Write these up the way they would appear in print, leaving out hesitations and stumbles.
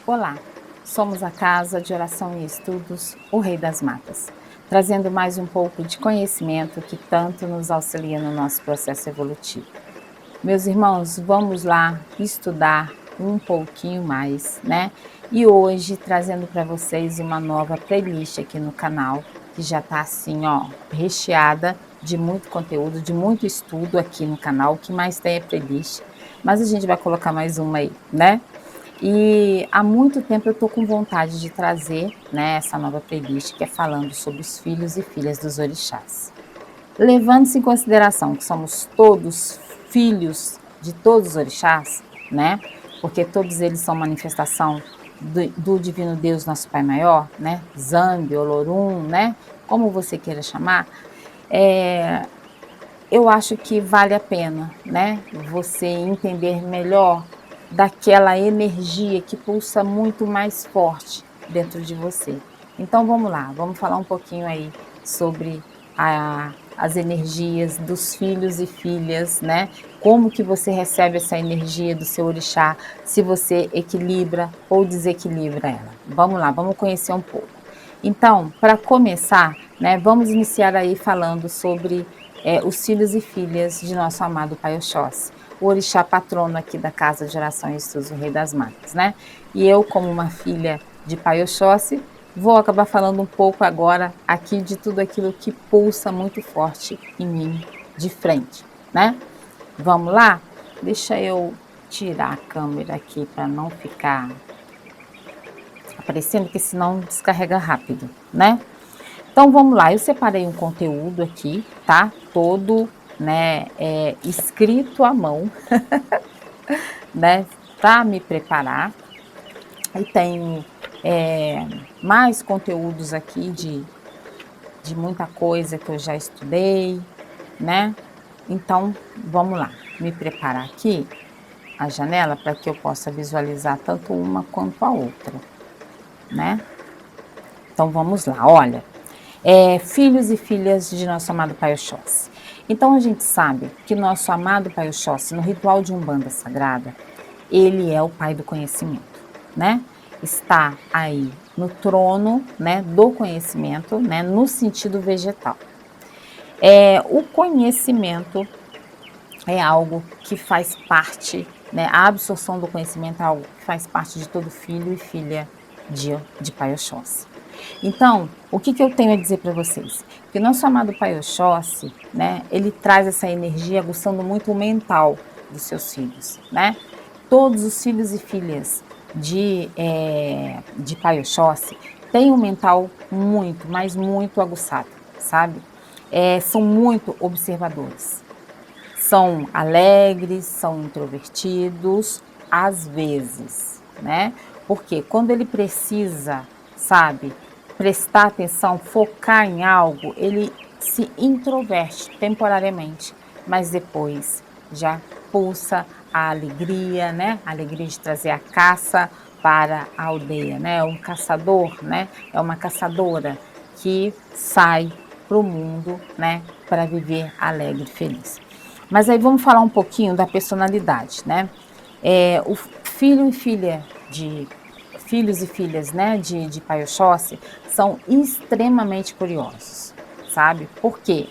Olá, somos a Casa de Oração e Estudos, o Rei das Matas, trazendo mais um pouco de conhecimento que tanto nos auxilia no nosso processo evolutivo. Meus irmãos, vamos lá estudar um pouquinho mais, né? E hoje trazendo para vocês uma nova playlist aqui no canal, que já está assim, ó, recheada de muito conteúdo, de muito estudo aqui no canal. O que mais tem é playlist, mas a gente vai colocar mais uma aí, né? E há muito tempo eu estou com vontade de trazer, né, essa nova playlist que é falando sobre os filhos e filhas dos orixás. Levando-se em consideração que somos todos filhos de todos os orixás, né? Porque todos eles são manifestação do Divino Deus, nosso Pai Maior, né? Zambi, Olorum, né? Como você queira chamar, é, eu acho que vale a pena, né? Você entender melhor daquela energia que pulsa muito mais forte dentro de você. Então vamos lá, vamos falar um pouquinho aí sobre as energias dos filhos e filhas, né? Como que você recebe essa energia do seu orixá, se você equilibra ou desequilibra ela. Vamos lá, vamos conhecer um pouco. Então, para começar, né, vamos iniciar aí falando sobre os filhos e filhas de nosso amado Pai Oxóssi, o orixá patrono aqui da Casa de Oração e Estudos, o Rei das Matas, né? E eu, como uma filha de Pai Oxóssi, vou acabar falando um pouco agora aqui de tudo aquilo que pulsa muito forte em mim de frente, né? Vamos lá? Deixa eu tirar a câmera aqui para não ficar aparecendo, porque senão descarrega rápido, né? Então vamos lá, eu separei um conteúdo aqui, tá? Todo, né, escrito à mão, né, para me preparar. E tenho mais conteúdos aqui de muita coisa que eu já estudei, né? Então vamos lá, me preparar aqui a janela para que eu possa visualizar tanto uma quanto a outra, né? Então vamos lá, olha. Filhos e filhas de nosso amado Pai Oxóssi. Então a gente sabe que nosso amado Pai Oxóssi, no ritual de Umbanda Sagrada, ele é o Pai do conhecimento, né? Está aí no trono, né, do conhecimento, né, no sentido vegetal. O conhecimento é algo que faz parte, né, a absorção do conhecimento é algo que faz parte de todo filho e filha de Pai Oxóssi. Então, o que eu tenho a dizer para vocês? Que o nosso amado Pai Oxóssi, né, ele traz essa energia aguçando muito o mental dos seus filhos, né? Todos os filhos e filhas de Pai Oxóssi têm um mental muito, mas muito aguçado, sabe? São muito observadores. São alegres, são introvertidos, às vezes, né? Porque quando ele precisa, sabe, prestar atenção, focar em algo, ele se introverte temporariamente, mas depois já pulsa a alegria, né? A alegria de trazer a caça para a aldeia, né? Um caçador, né? É uma caçadora que sai para o mundo, né? Para viver alegre e feliz. Mas aí vamos falar um pouquinho da personalidade, né? O filho e filha de filhos e filhas, né, de Pai Oxóssi são extremamente curiosos, sabe? Por quê?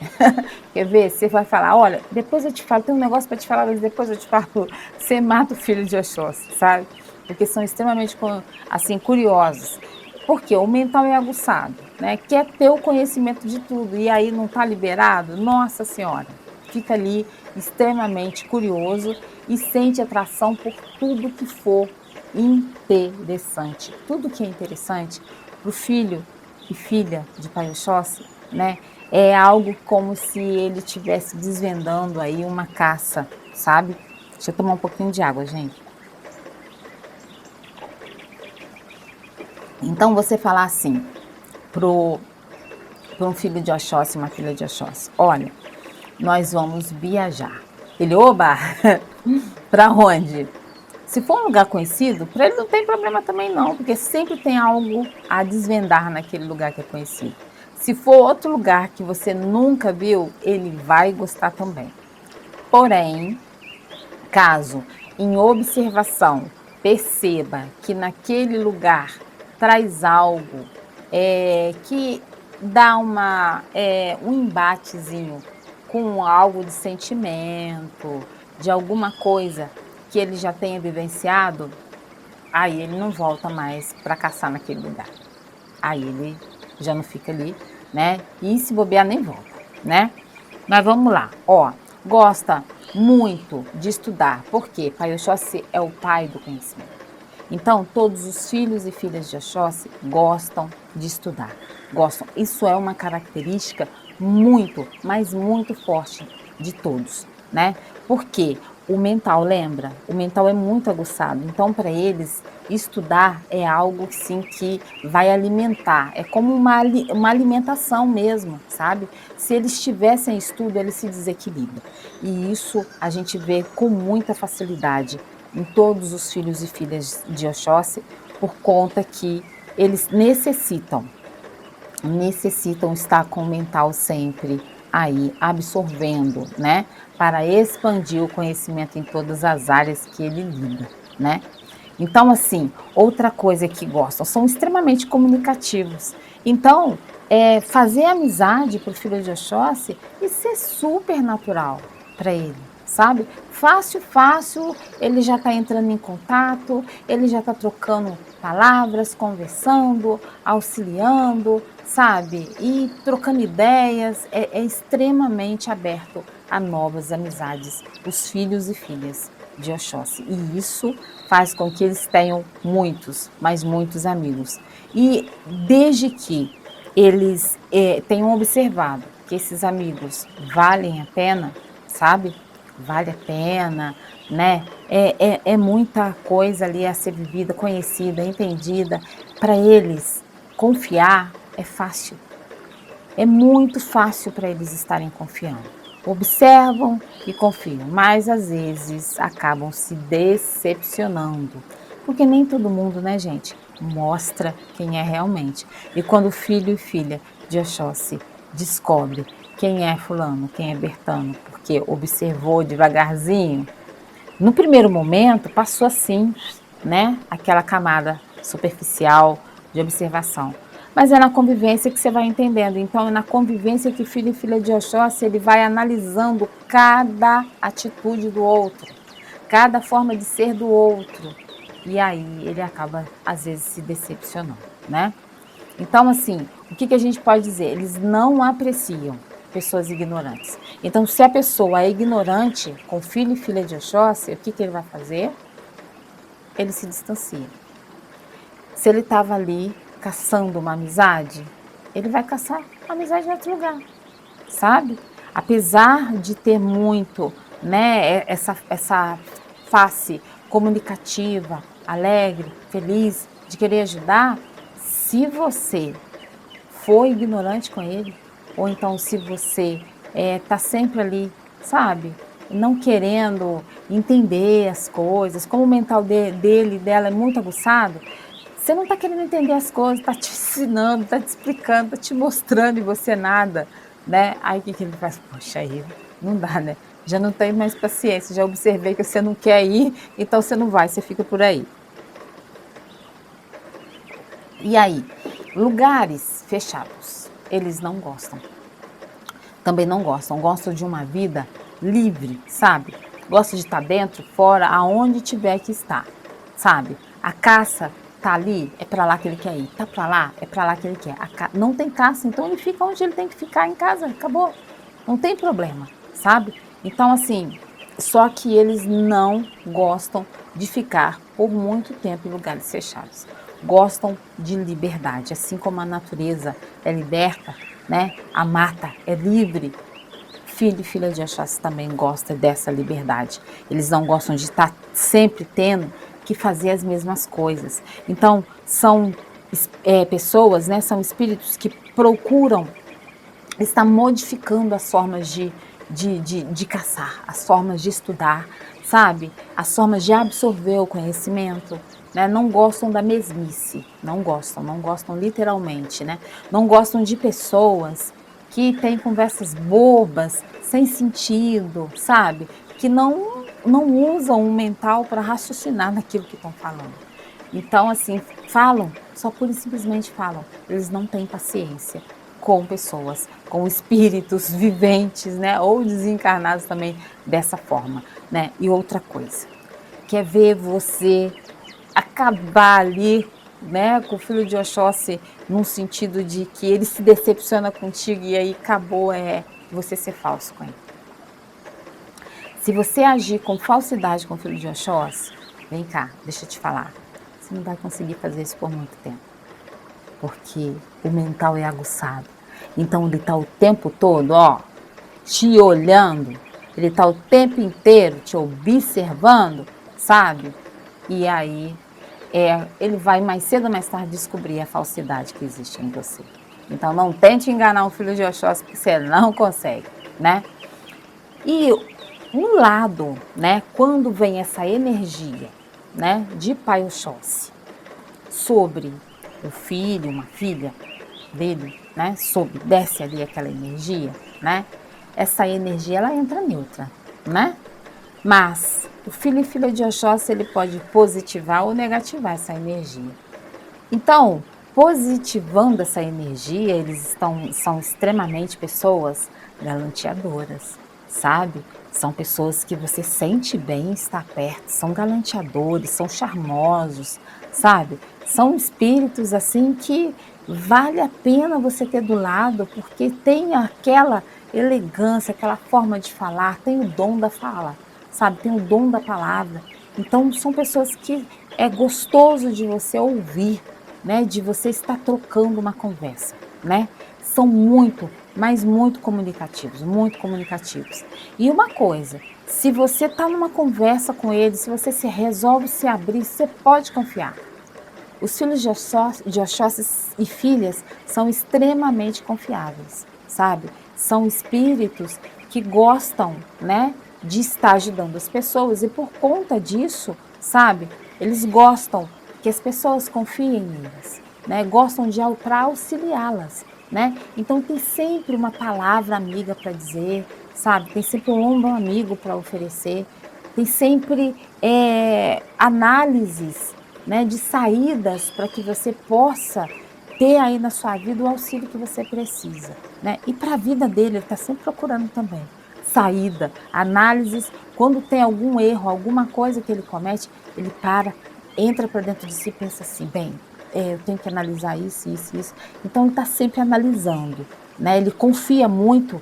Quer ver? Você vai falar, olha, depois eu te falo, tem um negócio para te falar, mas depois eu te falo. Você mata o filho de Oxóssi, sabe? Porque são extremamente, assim, curiosos. Porque o mental é aguçado, né? Quer ter o conhecimento de tudo e aí não está liberado? Nossa Senhora, fica ali extremamente curioso e sente atração por tudo que for interessante. Tudo que é interessante para o filho e filha de Pai Oxóssi, né? É algo como se ele estivesse desvendando aí uma caça, sabe? Deixa eu tomar um pouquinho de água, gente. Então você falar assim pro para um filho de Oxóssi, uma filha de Oxóssi, olha, nós vamos viajar. Ele, oba, para onde? Se for um lugar conhecido, para ele não tem problema também não, porque sempre tem algo a desvendar naquele lugar que é conhecido. Se for outro lugar que você nunca viu, ele vai gostar também. Porém, caso em observação perceba que naquele lugar traz algo que dá um embatezinho com algo de sentimento, de alguma coisa que ele já tenha vivenciado, aí ele não volta mais para caçar naquele lugar. Aí ele já não fica ali, né? E se bobear nem volta, né? Mas vamos lá, ó. Gosta muito de estudar. Por quê? Pai Oxóssi é o pai do conhecimento. Então, todos os filhos e filhas de Oxóssi gostam de estudar. Gostam. Isso é uma característica muito, mas muito forte de todos, né? Porque o mental, lembra? O mental é muito aguçado. Então, para eles, estudar é algo, sim, que vai alimentar. É como uma alimentação mesmo, sabe? Se eles tivessem estudo, eles se desequilibram. E isso a gente vê com muita facilidade em todos os filhos e filhas de Oxóssi, por conta que eles necessitam estar com o mental sempre aí absorvendo, né, para expandir o conhecimento em todas as áreas que ele lida, né. Então, assim, outra coisa que gostam, são extremamente comunicativos. Então, fazer amizade para o filho de Oxóssi, isso é super natural para ele, sabe? Fácil, fácil, ele já está entrando em contato, ele já está trocando palavras, conversando, auxiliando, sabe? E trocando ideias, é extremamente aberto a novas amizades, os filhos e filhas de Oxóssi. E isso faz com que eles tenham muitos, mas muitos amigos. E desde que eles tenham observado que esses amigos valem a pena, sabe? Vale a pena, né? É muita coisa ali a ser vivida, conhecida, entendida. Para eles, confiar é fácil. É muito fácil para eles estarem confiando. Observam e confiam, mas às vezes acabam se decepcionando. Porque nem todo mundo, né, gente, mostra quem é realmente. E quando o filho e filha de Oxóssi descobre quem é fulano, quem é Bertano, porque observou devagarzinho, no primeiro momento passou assim, né, aquela camada superficial de observação. Mas é na convivência que você vai entendendo. Então, é na convivência que o filho e filha de Oxóssi, ele vai analisando cada atitude do outro, cada forma de ser do outro. E aí ele acaba, às vezes, se decepcionando, né? Então, assim, o que a gente pode dizer? Eles não apreciam pessoas ignorantes. Então, se a pessoa é ignorante com filho e filha de Oxóssi, o que ele vai fazer? Ele se distancia. Se ele estava ali caçando uma amizade, ele vai caçar amizade em outro lugar, sabe? Apesar de ter muito, né, essa face comunicativa, alegre, feliz, de querer ajudar, se você for ignorante com ele, ou então se você está sempre ali, sabe, não querendo entender as coisas, como o mental dele, dela é muito aguçado, você não está querendo entender as coisas, está te ensinando, está te explicando, está te mostrando e você nada, né? Aí o que ele faz? Poxa, aí não dá, né? Já não tem mais paciência, já observei que você não quer ir, então você não vai, você fica por aí. E aí, lugares fechados, eles não gostam. Também não gostam, gostam de uma vida livre, sabe? Gostam de estar dentro, fora, aonde tiver que estar, sabe? A caça tá ali, é para lá que ele quer ir. Tá para lá, é para lá que ele quer. Não tem caça, então ele fica onde ele tem que ficar, em casa, acabou. Não tem problema, sabe? Então, assim, só que eles não gostam de ficar por muito tempo em lugares fechados. Gostam de liberdade, assim como a natureza é liberta, né? A mata é livre. Filho e filha de Oxóssi também gostam dessa liberdade. Eles não gostam de estar sempre tendo que fazer as mesmas coisas. Então, são pessoas, né? São espíritos que procuram estar modificando as formas de caçar, as formas de estudar, sabe? As formas de absorver o conhecimento, né? Não gostam da mesmice, não gostam literalmente, né? Não gostam de pessoas que têm conversas bobas, sem sentido, sabe? Que não não usam o mental para raciocinar naquilo que estão falando. Então, assim, falam, só pura e simplesmente falam. Eles não têm paciência com pessoas, com espíritos viventes, né, ou desencarnados também dessa forma, né. E outra coisa, quer ver você acabar ali, né, com o filho de Oxóssi, num sentido de que ele se decepciona contigo e aí acabou, você ser falso com ele. Se você agir com falsidade com o filho de Oxóssi, vem cá, deixa eu te falar, você não vai conseguir fazer isso por muito tempo, porque o mental é aguçado. Então ele está o tempo todo, ó, te olhando, ele está o tempo inteiro te observando, sabe? E aí ele vai mais cedo ou mais tarde descobrir a falsidade que existe em você. Então não tente enganar um filho de Oxóssi, porque você não consegue, né? E um lado, né, quando vem essa energia, né, de Pai Oxóssi sobre o filho, uma filha dele, né, desce ali aquela energia, né, essa energia ela entra neutra, né, mas o filho e filha de Oxóssi ele pode positivar ou negativar essa energia. Então, positivando essa energia, são extremamente pessoas galanteadoras, sabe? São pessoas que você sente bem estar perto, são galanteadores, são charmosos, sabe? São espíritos assim que vale a pena você ter do lado, porque tem aquela elegância, aquela forma de falar, tem o dom da fala, sabe? Tem o dom da palavra. Então, são pessoas que é gostoso de você ouvir, né, de você estar trocando uma conversa, né? São muito, mas muito comunicativos, muito comunicativos. E uma coisa, se você está numa conversa com eles, se você se resolve se abrir, você pode confiar. Os filhos de Oxóssi e filhas são extremamente confiáveis, sabe? São espíritos que gostam, né, de estar ajudando as pessoas e por conta disso, sabe? Eles gostam que as pessoas confiem neles, né? Gostam de para auxiliá-las, né? Então tem sempre uma palavra amiga para dizer, sabe? Tem sempre um ombro amigo para oferecer, tem sempre análises, né, de saídas para que você possa ter aí na sua vida o auxílio que você precisa, né? E para a vida dele, ele está sempre procurando também saída, análises. Quando tem algum erro, alguma coisa que ele comete, ele entra para dentro de si e pensa assim, bem, eu tenho que analisar isso, isso, isso. Então ele está sempre analisando, né? Ele confia muito,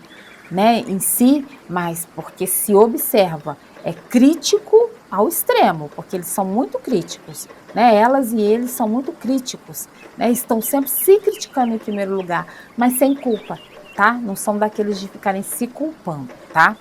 né, em si, mas porque se observa, é crítico ao extremo, porque eles são muito críticos, né? Elas e eles são muito críticos, né? Estão sempre se criticando em primeiro lugar, mas sem culpa, tá? Não são daqueles de ficarem se culpando, tá?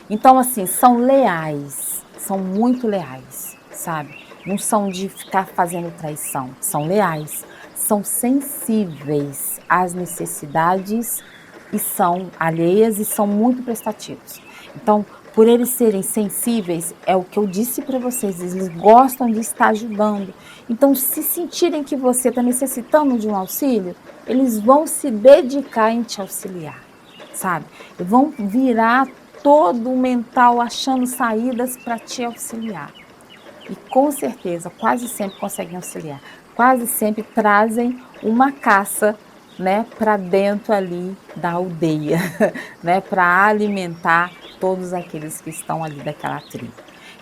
Então, assim, são leais, são muito leais, sabe? Não são de ficar fazendo traição, são leais, são sensíveis às necessidades e são alheias e são muito prestativos. Então, por eles serem sensíveis, é o que eu disse para vocês, eles gostam de estar ajudando. Então, se sentirem que você está necessitando de um auxílio, eles vão se dedicar em te auxiliar, sabe? Vão virar todo o mental achando saídas para te auxiliar. E com certeza, quase sempre conseguem auxiliar. Quase sempre trazem uma caça, né, para dentro ali da aldeia, né, para alimentar todos aqueles que estão ali daquela tribo.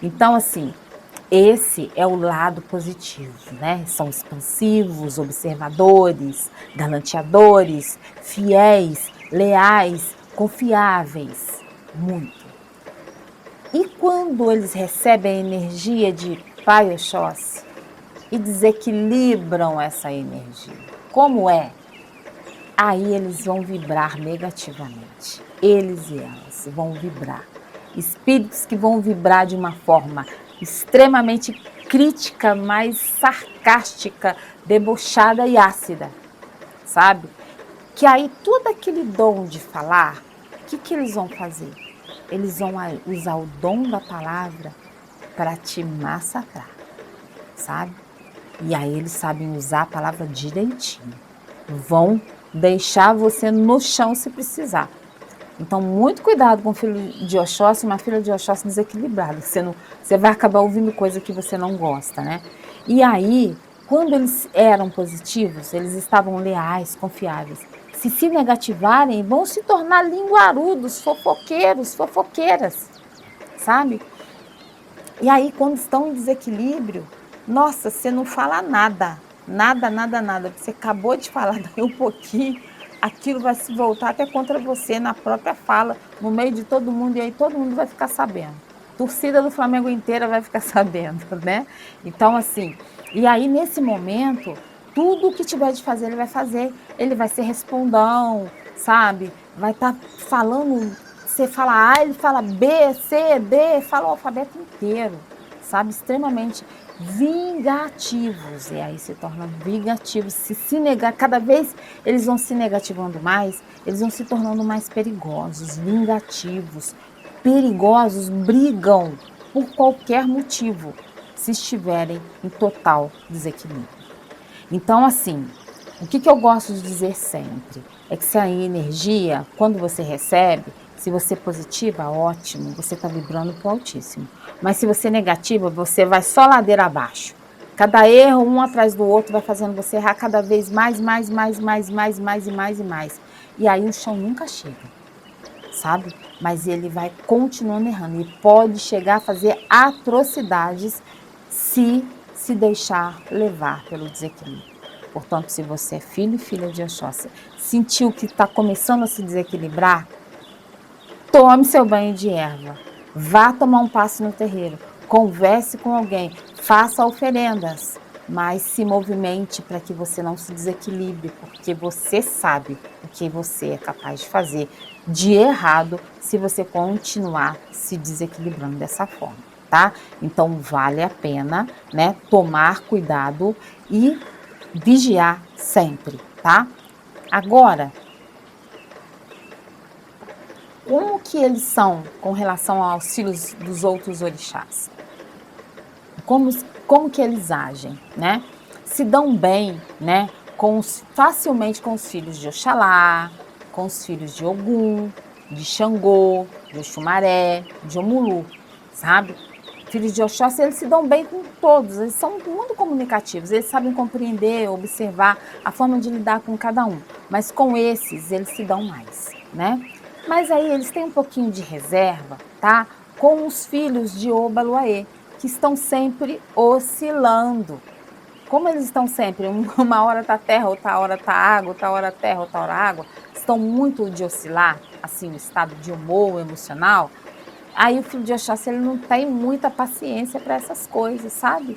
Então, assim, esse é o lado positivo, né? São expansivos, observadores, galanteadores, fiéis, leais, confiáveis, muito. E quando eles recebem a energia de Pai Oxóssi e desequilibram essa energia, como é? Aí eles vão vibrar negativamente. Eles e elas vão vibrar. Espíritos que vão vibrar de uma forma extremamente crítica, mais sarcástica, debochada e ácida, sabe? Que aí todo aquele dom de falar, o que eles vão fazer? Eles vão usar o dom da palavra para te massacrar, sabe? E aí eles sabem usar a palavra direitinho. Vão deixar você no chão se precisar. Então, muito cuidado com o filho de Oxóssi, uma filha de Oxóssi desequilibrada, você vai acabar ouvindo coisa que você não gosta, né? E aí, quando eles eram positivos, eles estavam leais, confiáveis. Se negativarem, vão se tornar linguarudos, fofoqueiros, fofoqueiras, sabe? E aí, quando estão em desequilíbrio, nossa, você não fala nada, nada, nada, nada. Você acabou de falar daí um pouquinho, aquilo vai se voltar até contra você na própria fala, no meio de todo mundo, e aí todo mundo vai ficar sabendo. Torcida do Flamengo inteira vai ficar sabendo, né? Então, assim, e aí nesse momento, tudo o que tiver de fazer, ele vai fazer. Ele vai ser respondão, sabe? Vai estar falando, você fala A, ele fala B, C, D, fala o alfabeto inteiro, sabe? Extremamente vingativos. E aí se tornam vingativos. Se negar, cada vez eles vão se negativando mais, eles vão se tornando mais perigosos, vingativos. Perigosos brigam por qualquer motivo, se estiverem em total desequilíbrio. Então, assim, o que eu gosto de dizer sempre é que se a energia, quando você recebe, se você é positiva, ótimo, você está vibrando para o altíssimo. Mas se você é negativa, você vai só ladeira abaixo. Cada erro, um atrás do outro, vai fazendo você errar cada vez mais, mais, mais, mais, mais, mais e mais e mais. E aí o chão nunca chega, sabe? Mas ele vai continuando errando e pode chegar a fazer atrocidades se deixar levar pelo desequilíbrio. Portanto, se você é filho e filha de Oxóssi, sentiu que está começando a se desequilibrar, tome seu banho de erva, vá tomar um passe no terreiro, converse com alguém, faça oferendas, mas se movimente para que você não se desequilibre, porque você sabe o que você é capaz de fazer de errado se você continuar se desequilibrando dessa forma, tá? Então vale a pena, né, tomar cuidado e vigiar sempre, tá? Agora, como que eles são com relação aos filhos dos outros orixás? Como, como que eles agem, né? Se dão bem, né? Facilmente com os filhos de Oxalá, com os filhos de Ogum, de Xangô, de Oxumaré, de Omulu, sabe? Filhos de Oxóssi, eles se dão bem com todos, eles são muito comunicativos, eles sabem compreender, observar a forma de lidar com cada um, mas com esses eles se dão mais, né? Mas aí eles têm um pouquinho de reserva, tá? Com os filhos de Obaluaê, que estão sempre oscilando. Como eles estão sempre, uma hora tá terra, outra hora tá água, outra hora terra, outra hora água, estão muito de oscilar, assim, o estado de humor emocional, aí o filho de Oxóssi, ele não tem muita paciência para essas coisas, sabe?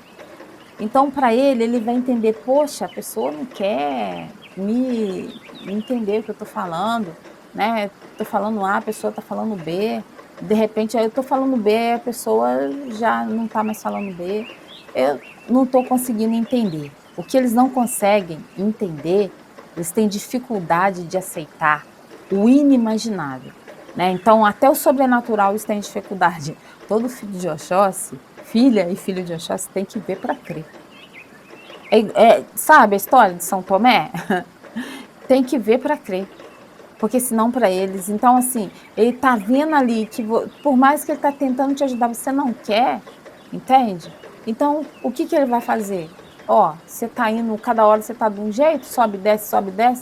Então, para ele vai entender, poxa, a pessoa não quer me entender o que eu estou falando, né? Estou falando A, a pessoa está falando B, de repente eu estou falando B, a pessoa já não está mais falando B. Eu não estou conseguindo entender. O que eles não conseguem entender, eles têm dificuldade de aceitar o inimaginável, né? Então, até o sobrenatural eles têm dificuldade. Todo filho de Oxóssi, filha e filho de Oxóssi, tem que ver para crer. Sabe a história de São Tomé? Tem que ver para crer. Porque senão para eles, então assim, ele tá vendo ali que por mais que ele tá tentando te ajudar, você não quer, entende? Então, o que ele vai fazer? Ó, você tá indo, cada hora você tá de um jeito, sobe, desce,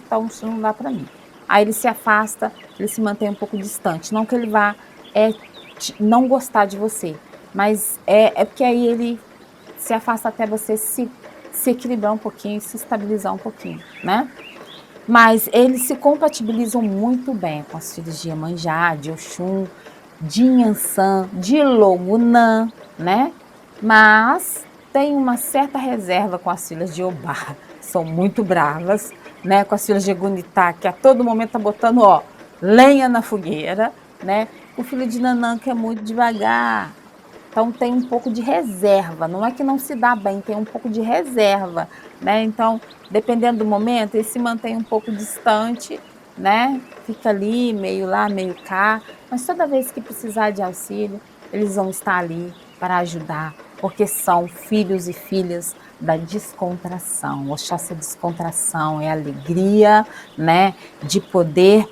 então isso não dá para mim. Aí ele se afasta, ele se mantém um pouco distante. Não que ele vá não gostar de você, mas é porque aí ele se afasta até você se equilibrar um pouquinho, se estabilizar um pouquinho, né? Mas eles se compatibilizam muito bem com as filhas de Iemanjá, de Oxum, de Inhansã, de Logunã, né? Mas tem uma certa reserva com as filhas de Obá, são muito bravas, né? Com as filhas de Egunitá, que a todo momento tá botando, ó, lenha na fogueira, né? O filho de Nanã, que é muito devagar. Então tem um pouco de reserva, não é que não se dá bem, tem um pouco de reserva, né? Então, dependendo do momento, ele se mantém um pouco distante, né? Fica ali, meio lá, meio cá, mas toda vez que precisar de auxílio, eles vão estar ali para ajudar, porque são filhos e filhas da descontração. Oxóssi é descontração, é alegria, né? De poder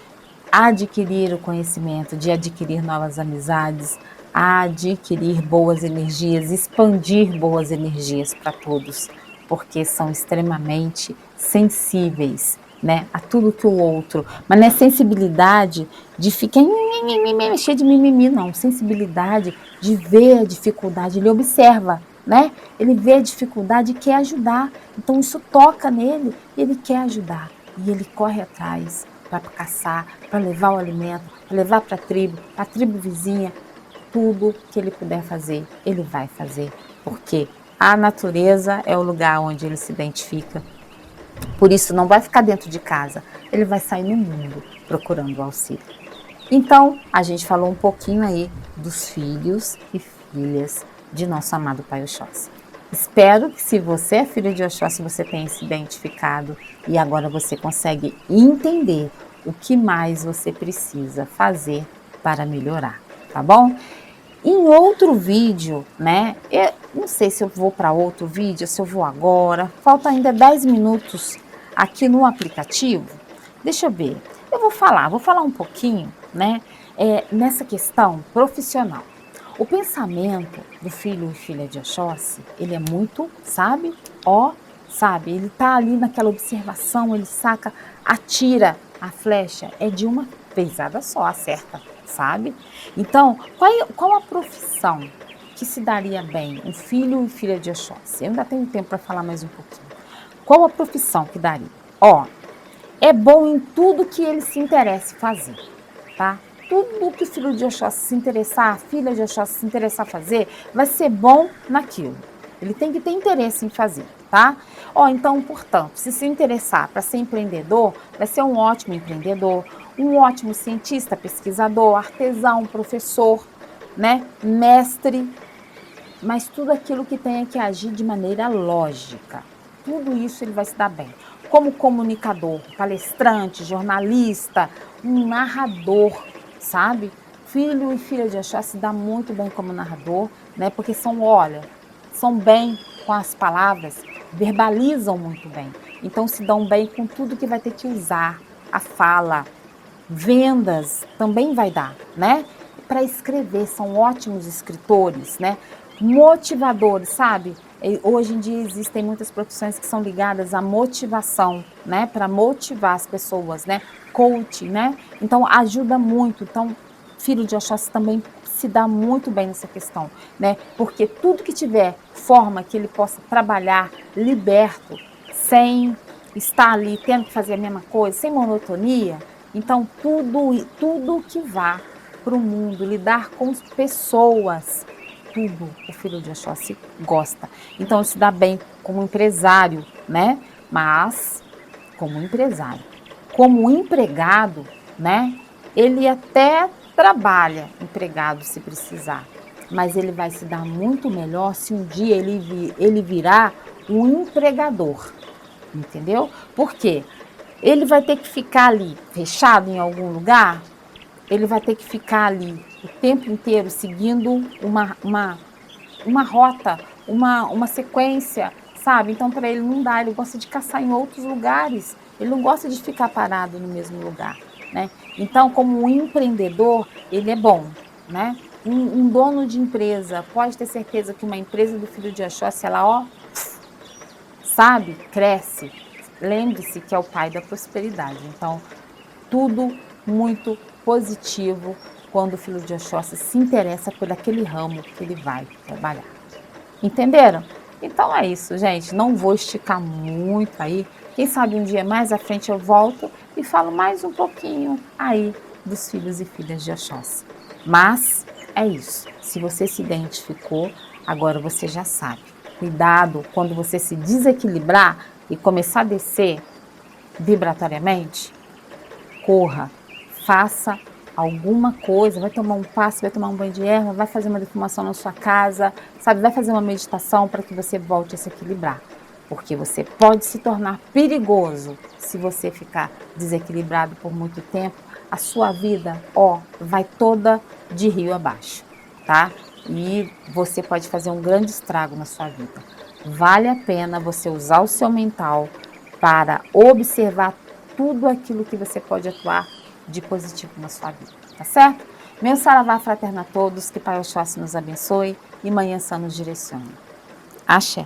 a adquirir o conhecimento, de adquirir novas amizades, a adquirir boas energias, expandir boas energias para todos, porque são extremamente sensíveis, né, a tudo que o outro, mas não é sensibilidade de ficar cheio de mimimi, não, sensibilidade de ver a dificuldade, ele observa, né, ele vê a dificuldade e quer ajudar, então isso toca nele e ele quer ajudar, e ele corre atrás para caçar, para levar o alimento, para levar para a tribo vizinha, tudo que ele puder fazer, ele vai fazer, porque a natureza é o lugar onde ele se identifica. Por isso, não vai ficar dentro de casa, ele vai sair no mundo procurando auxílio. Então, a gente falou um pouquinho aí dos filhos e filhas de nosso amado Pai Oxóssi. Espero que, se você é filho de Oxóssi, você tenha se identificado e agora você consegue entender o que mais você precisa fazer para melhorar, tá bom? Em outro vídeo, né? Eu não sei se eu vou para outro vídeo, se eu vou agora. Falta ainda 10 minutos aqui no aplicativo. Deixa eu ver. Eu vou falar um pouquinho, né? Nessa questão profissional. O pensamento do filho e filha de Oxóssi, ele é muito, sabe? Sabe? Ele tá ali naquela observação, ele saca, atira a flecha, é de uma vezada só, acerta, sabe? Então, qual a profissão que se daria bem um filho e filha de Oxóssi? Eu ainda tenho tempo para falar mais um pouquinho. Qual a profissão que daria? É bom em tudo que ele se interesse fazer, tá? Tudo que o filho de Oxóssi se interessar, a filha de Oxóssi se interessar fazer, vai ser bom naquilo. Ele tem que ter interesse em fazer, tá? Então, portanto, se interessar para ser empreendedor, vai ser um ótimo empreendedor, um ótimo cientista, pesquisador, artesão, professor, né? Mestre, mas tudo aquilo que tenha que agir de maneira lógica. Tudo isso ele vai se dar bem. Como comunicador, palestrante, jornalista, um narrador, sabe? Filho e filha de Oxóssi se dá muito bem como narrador, né? Porque são bem com as palavras, verbalizam muito bem. Então se dão bem com tudo que vai ter que usar, a fala, vendas também vai dar, né? Para escrever, são ótimos escritores, né? Motivadores, sabe? Hoje em dia existem muitas profissões que são ligadas à motivação, né? Para motivar as pessoas, né? Coach, né? Então ajuda muito. Então, filho de Oxóssi também se dá muito bem nessa questão, né? Porque tudo que tiver forma que ele possa trabalhar liberto, sem estar ali tendo que fazer a mesma coisa, sem monotonia, então tudo que vá para o mundo, lidar com pessoas, tudo o filho de Oxóssi gosta. Então se dá bem como empresário, né? Mas como empresário, como empregado, né? Ele até trabalha empregado se precisar, mas ele vai se dar muito melhor se um dia ele virar um empregador, entendeu? Por quê? Ele vai ter que ficar ali fechado em algum lugar, ele vai ter que ficar ali o tempo inteiro seguindo uma rota, uma sequência, sabe? Então, para ele não dá, ele gosta de caçar em outros lugares, ele não gosta de ficar parado no mesmo lugar, né? Então, como um empreendedor, ele é bom, né? Um dono de empresa, pode ter certeza que uma empresa do filho de Oxóssi, ela, sabe, cresce. Lembre-se que é o pai da prosperidade. Então, tudo muito positivo quando o filho de Oxóssi se interessa por aquele ramo que ele vai trabalhar. Entenderam? Então é isso, gente. Não vou esticar muito aí. Quem sabe um dia mais à frente eu volto e falo mais um pouquinho aí dos filhos e filhas de Oxóssi. Mas é isso. Se você se identificou, agora você já sabe. Cuidado quando você se desequilibrar e começar a descer vibratoriamente, corra, faça alguma coisa, vai tomar um passe, vai tomar um banho de erva, vai fazer uma defumação na sua casa, sabe, vai fazer uma meditação para que você volte a se equilibrar, porque você pode se tornar perigoso se você ficar desequilibrado por muito tempo, a sua vida, vai toda de rio abaixo, tá? E você pode fazer um grande estrago na sua vida. Vale a pena você usar o seu mental para observar tudo aquilo que você pode atuar de positivo na sua vida, tá certo? Meu saravá fraterno a todos, que Pai Oxóssi nos abençoe e Manhã Sã nos direcione. Axé.